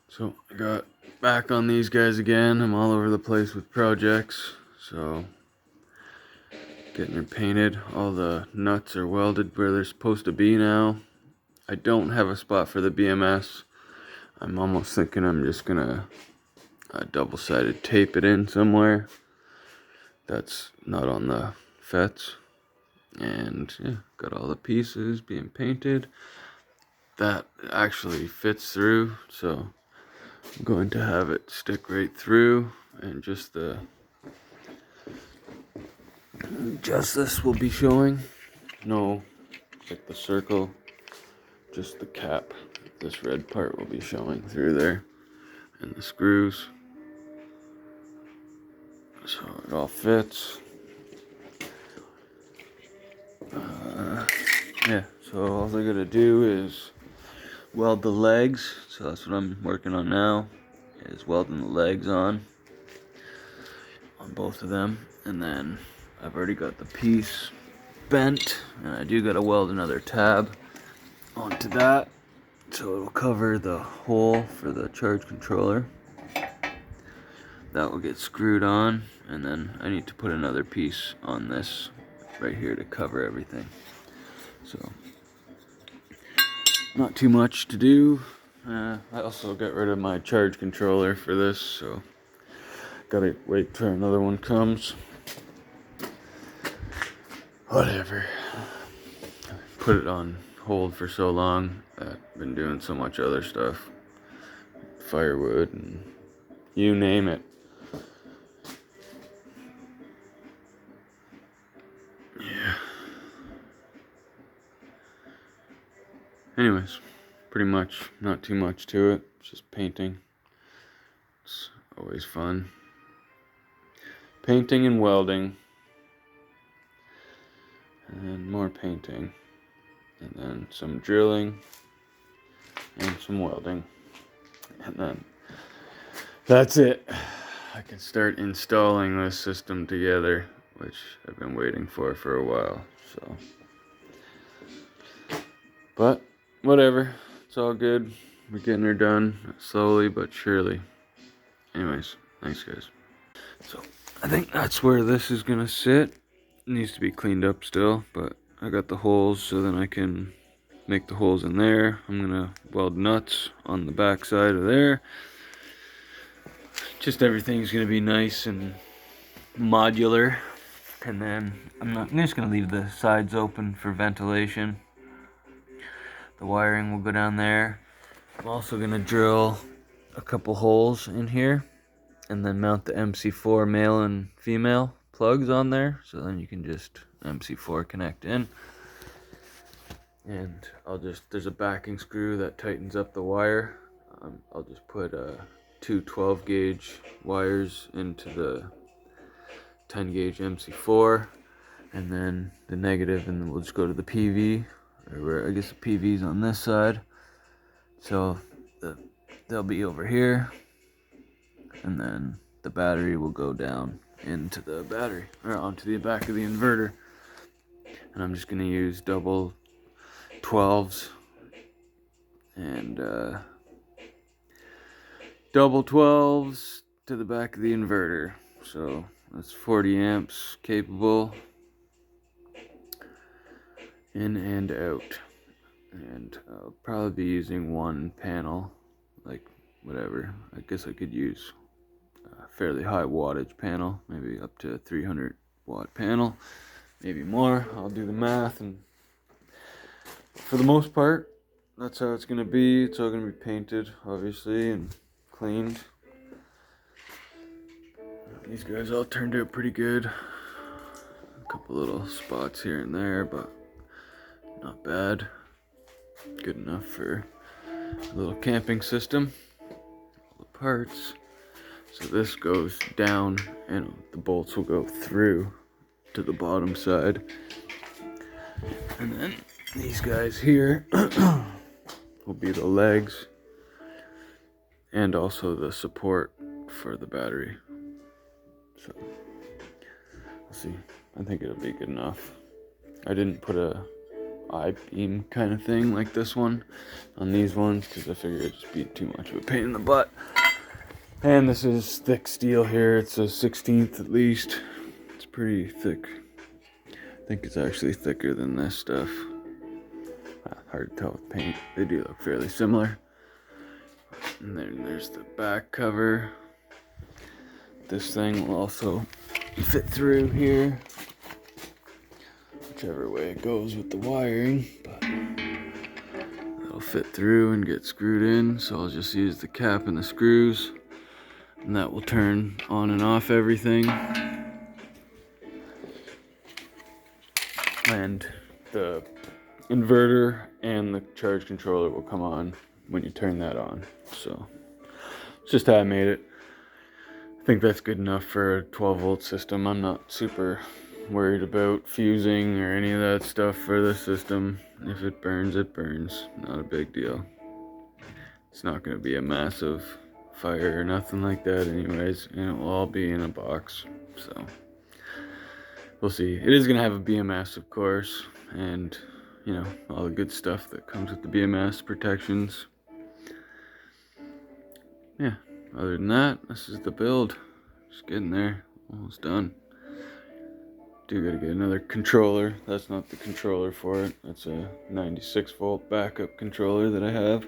So I got back on these guys again. I'm all over the place with projects. So getting her painted. All the nuts are welded where they're supposed to be now. I don't have a spot for the BMS. I'm almost thinking I'm just gonna double-sided tape it in somewhere. That's not on the FETs. And yeah, got all the pieces being painted. That actually fits through, so I'm going to have it stick right through, and just this will be showing. No, like the circle, just the cap. This red part will be showing through there, and the screws. So it all fits. Yeah, so all I gotta do is weld the legs. So that's what I'm working on now, is welding the legs on both of them. And then I've already got the piece bent, and I do gotta weld another tab onto that, so it'll cover the hole for the charge controller. That will get screwed on, and then I need to put another piece on this right here to cover everything. So not too much to do. I also got rid of my charge controller for this, so gotta wait till another one comes. Whatever. Put it on hold for so long. I've been doing so much other stuff. Firewood and you name it. Yeah. Anyways, pretty much not too much to it. It's just painting. It's always fun. Painting and welding. And then more painting. And then some drilling. And some welding. And then that's it. I can start installing this system together, which I've been waiting for a while. So, but whatever, it's all good. We're getting her done slowly but surely. Anyways, thanks guys. So I think that's where this is gonna sit. It needs to be cleaned up still, but I got the holes, so then I can make the holes in there. I'm gonna weld nuts on the back side of there. Just everything's gonna be nice and modular. And then I'm just gonna leave the sides open for ventilation. The wiring will go down there. I'm also gonna drill a couple holes in here and then mount the MC4 male and female plugs on there, so then you can just MC4 connect in. And there's a backing screw that tightens up the wire. I'll just put two 12 gauge wires into the 10 gauge MC4, and then the negative, and then we'll just go to the PV, or where I guess the PV's on this side. So they'll be over here, and then the battery will go down into the battery, or onto the back of the inverter. And I'm just gonna use double 12s and double 12s to the back of the inverter. So that's 40 amps capable in and out. And I'll probably be using one panel, like whatever. I guess I could use a fairly high wattage panel, maybe up to 300 watt panel, maybe more. I'll do the math, and for the most part, that's how it's gonna be. It's all gonna be painted, obviously, and cleaned. These guys all turned out pretty good. A couple little spots here and there, but not bad. Good enough for a little camping system. All the parts. So this goes down, and the bolts will go through to the bottom side. And then these guys here will be the legs, and also the support for the battery. So we'll see. I think it'll be good enough. I didn't put a I-beam kind of thing like this one on these ones, because I figured it'd just be too much of a pain in the butt. And this is thick steel here. It's a 16th at least. It's pretty thick. I think it's actually thicker than this stuff. Hard to tell with paint. They do look fairly similar. And then there's the back cover. This thing will also fit through here, whichever way it goes with the wiring, but it'll fit through and get screwed in. So I'll just use the cap and the screws, and that will turn on and off everything. And the inverter and the charge controller will come on when you turn that on. So it's just how I made it. I think that's good enough for a 12-volt system. I'm not super worried about fusing or any of that stuff for this system. If it burns, it burns. Not a big deal. It's not going to be a massive fire or nothing like that anyways, and it will all be in a box. So we'll see. It is going to have a BMS, of course, and you know, all the good stuff that comes with the BMS protections. Yeah, other than that, this is the build. Just getting there, almost done. Do gotta get another controller. That's not the controller for it. That's a 96-volt backup controller that I have,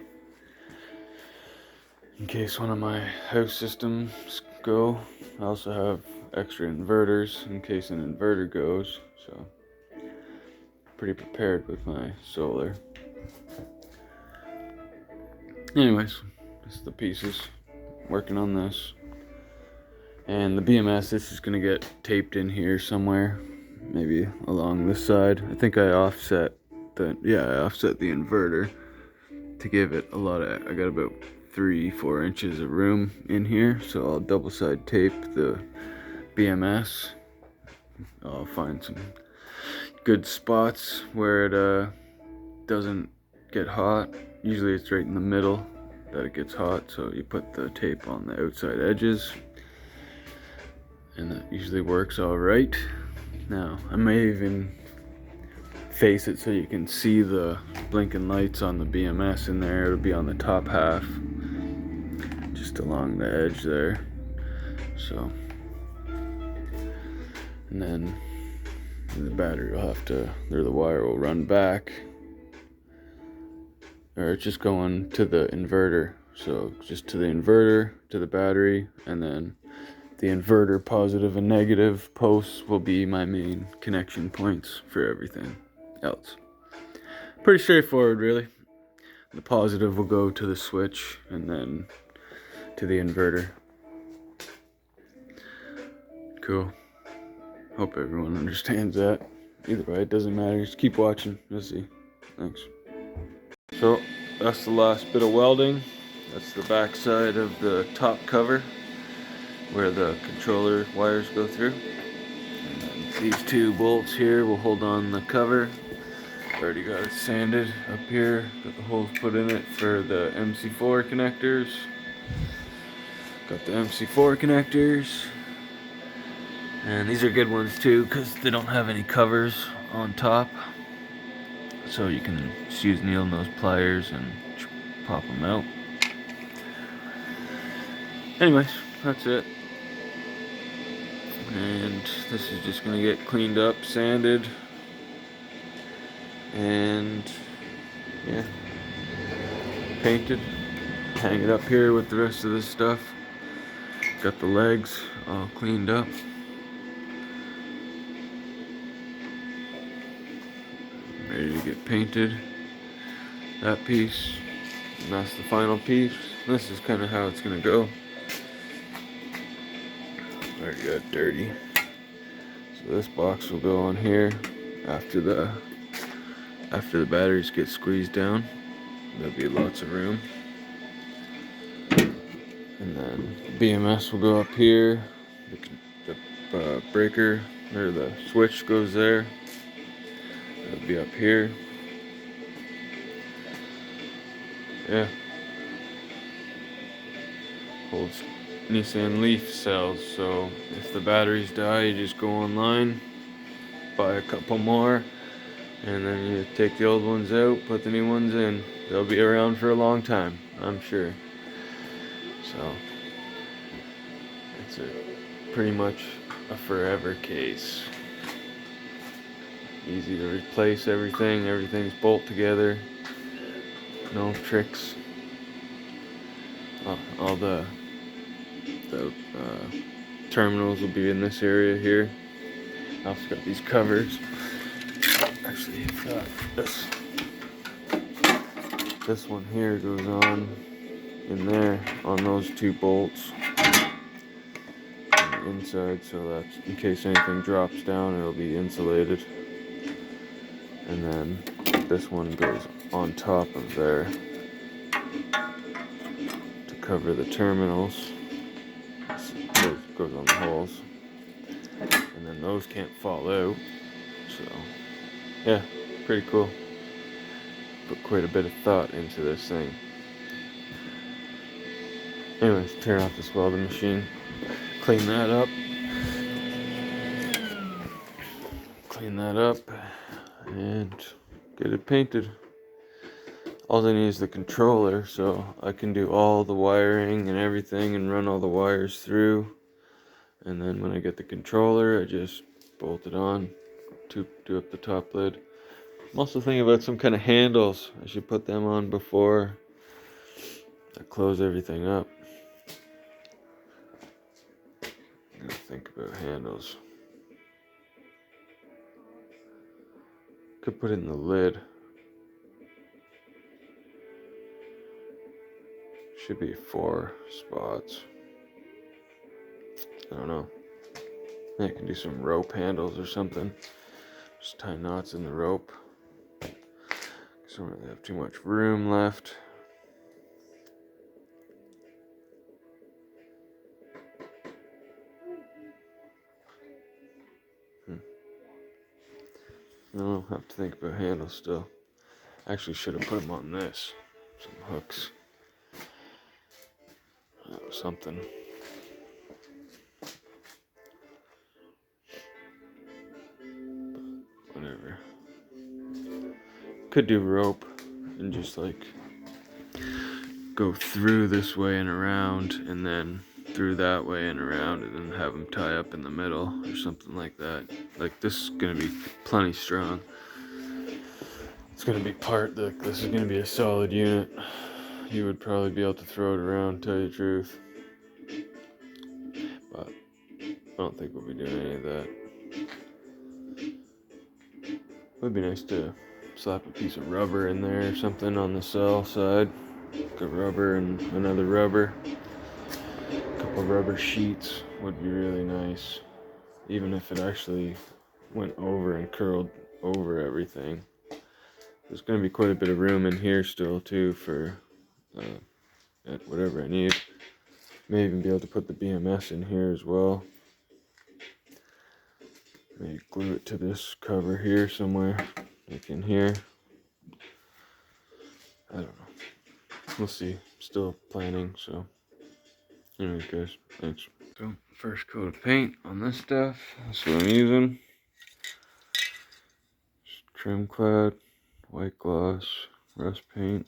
in case one of my house systems go. I also have extra inverters in case an inverter goes, so pretty prepared with my solar. Anyways, this is the pieces. Working on this. And the BMS, this is gonna get taped in here somewhere, maybe along this side. I think I offset the inverter to give it a lot of, I got about 3-4 inches of room in here, so I'll double side tape the BMS. I'll find some good spots where it doesn't get hot. Usually it's right in the middle that it gets hot, so you put the tape on the outside edges, and that usually works all right. Now I may even face it so you can see the blinking lights on the BMS in there. It'll be on the top half, just along the edge there. So, and then the battery will have to, or the wire will run back, or it's just going to the inverter. So just to the inverter, to the battery, and then the inverter positive and negative posts will be my main connection points for everything else. Pretty straightforward, really. The positive will go to the switch and then to the inverter. Cool. Hope everyone understands that. Either way, it doesn't matter. Just keep watching. You'll see. Thanks. So that's the last bit of welding. That's the back side of the top cover where the controller wires go through. And then these 2 bolts here will hold on the cover. Already got it sanded up here. Got the holes put in it for the MC4 connectors. Got the MC4 connectors. And these are good ones too, because they don't have any covers on top. So you can just use needle nose pliers and pop them out. Anyways, that's it. And this is just gonna get cleaned up, sanded, and yeah, painted. Hang it up here with the rest of this stuff. Got the legs all cleaned up. Ready to get painted. That piece, and that's the final piece. This is kind of how it's gonna go. Already got dirty. So this box will go on here after the batteries get squeezed down. There'll be lots of room. And then BMS will go up here. The breaker, or the switch goes there. It'll be up here. Yeah. Holds Nissan Leaf cells, so if the batteries die, you just go online, buy a couple more, And then you take the old ones out, put the new ones in. They'll be around for a long time, I'm sure. So it's pretty much a forever case. Easy to replace everything. Everything's bolt together. No tricks. All the terminals will be in this area here. I also got these covers. Actually, this one here goes on in there on those two bolts on the inside, so that's in case anything drops down, it'll be insulated. And then this one goes on top of there to cover the terminals. Goes on the holes, and then those can't fall out. So yeah, pretty cool. Put quite a bit of thought into this thing. Anyways, turn off this welding machine, clean that up, and get it painted. All I need is the controller, so I can do all the wiring and everything and run all the wires through. And then when I get the controller, I just bolt it on, do up the top lid. I'm also thinking about some kind of handles. I should put them on before I close everything up. I gotta think about handles. Could put it in the lid. Should be 4 spots. I don't know. I can do some rope handles or something. Just tie knots in the rope. So I don't really have too much room left. I'll have to think about handles still. Actually, should have put them on this. Some hooks. Something. But whatever. Could do rope and just like go through this way and around, and then through that way and around, and then have them tie up in the middle or something like that. Like, this is gonna be plenty strong. It's gonna be this is gonna be a solid unit. You would probably be able to throw it around, tell you the truth. But I don't think we'll be doing any of that. It would be nice to slap a piece of rubber in there or something on the cell side. Like a rubber and another rubber. A couple rubber sheets would be really nice. Even if it actually went over and curled over everything. There's going to be quite a bit of room in here still too for whatever I need. May even be able to put the BMS in here as well. Maybe glue it to this cover here somewhere, like in here. I don't know. We'll see. Still planning, so. Anyway, guys, thanks. So, first coat of paint on this stuff. That's what I'm using. Just trim clad, white gloss, rust paint.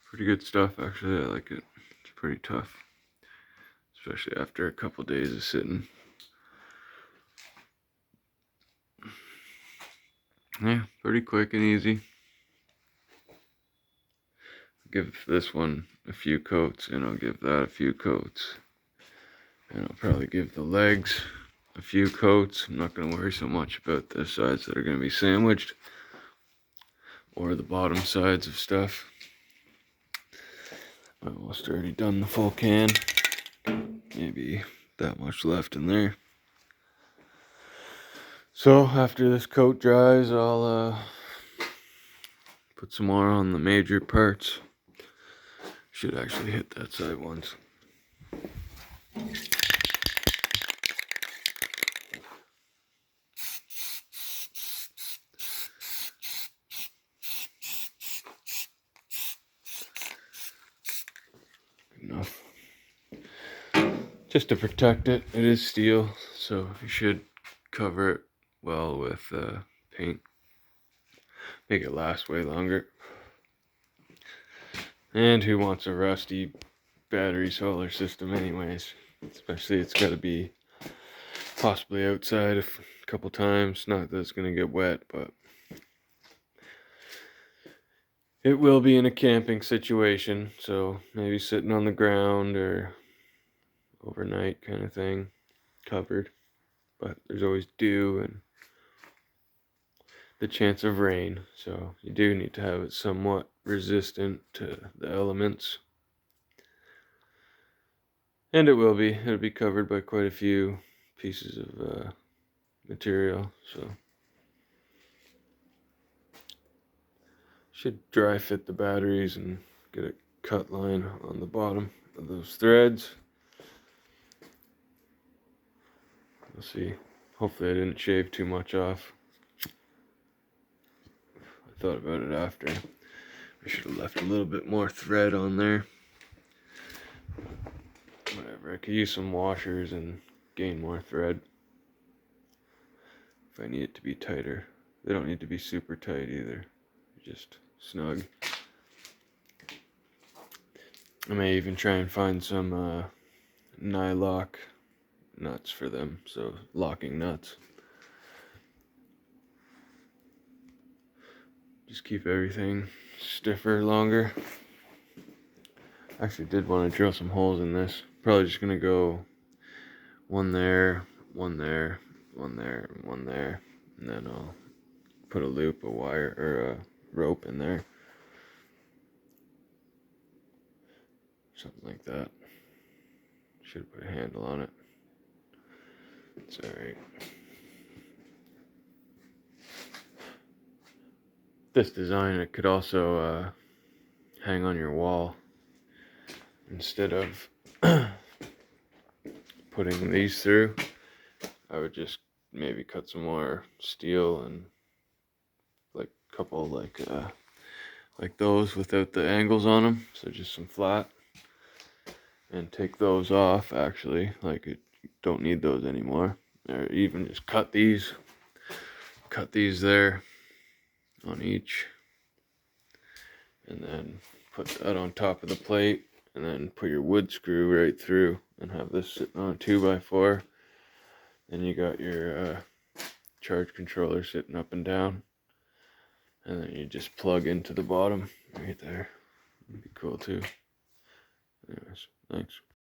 Pretty good stuff, actually. I like it. It's pretty tough, especially after a couple days of sitting. Yeah, pretty quick and easy. Give this one a few coats, and I'll give that a few coats. And I'll probably give the legs a few coats. I'm not going to worry so much about the sides that are going to be sandwiched, or the bottom sides of stuff. I've almost already done the full can. Maybe that much left in there. So after this coat dries, I'll put some more on the major parts. Should actually hit that side once. Enough. Just to protect it. It is steel, So you should cover it well with paint. Make it last way longer. And who wants a rusty battery solar system anyways? Especially it's got to be possibly outside a couple times. Not that it's going to get wet, but it will be in a camping situation. So maybe sitting on the ground or overnight kind of thing, covered. But there's always dew and the chance of rain. So you do need to have it somewhat resistant to the elements. And it will be. It'll be covered by quite a few pieces of material. So should dry fit the batteries and get a cut line on the bottom of those threads. We'll see. Hopefully I didn't shave too much off. I thought about it after. I should have left a little bit more thread on there. Whatever, I could use some washers and gain more thread if I need it to be tighter. They don't need to be super tight either, just snug. I may even try and find some nylock nuts for them, so locking nuts. Just keep everything stiffer longer. Actually did want to drill some holes in this. Probably just gonna go one there, one there, one there, one there, and then I'll put a loop, a wire, or a rope in there. Something like that. Should put a handle on it. It's alright. This design, it could also hang on your wall instead of putting these through. I would just maybe cut some more steel and like a couple like those without the angles on them, so just some flat, and take those off. Actually, like it don't need those anymore, or even just cut these there on each, and then put that on top of the plate, and then put your wood screw right through and have this sitting on a 2x4. Then you got your charge controller sitting up and down, and then you just plug into the bottom right there. It'd be cool too. Anyways, thanks.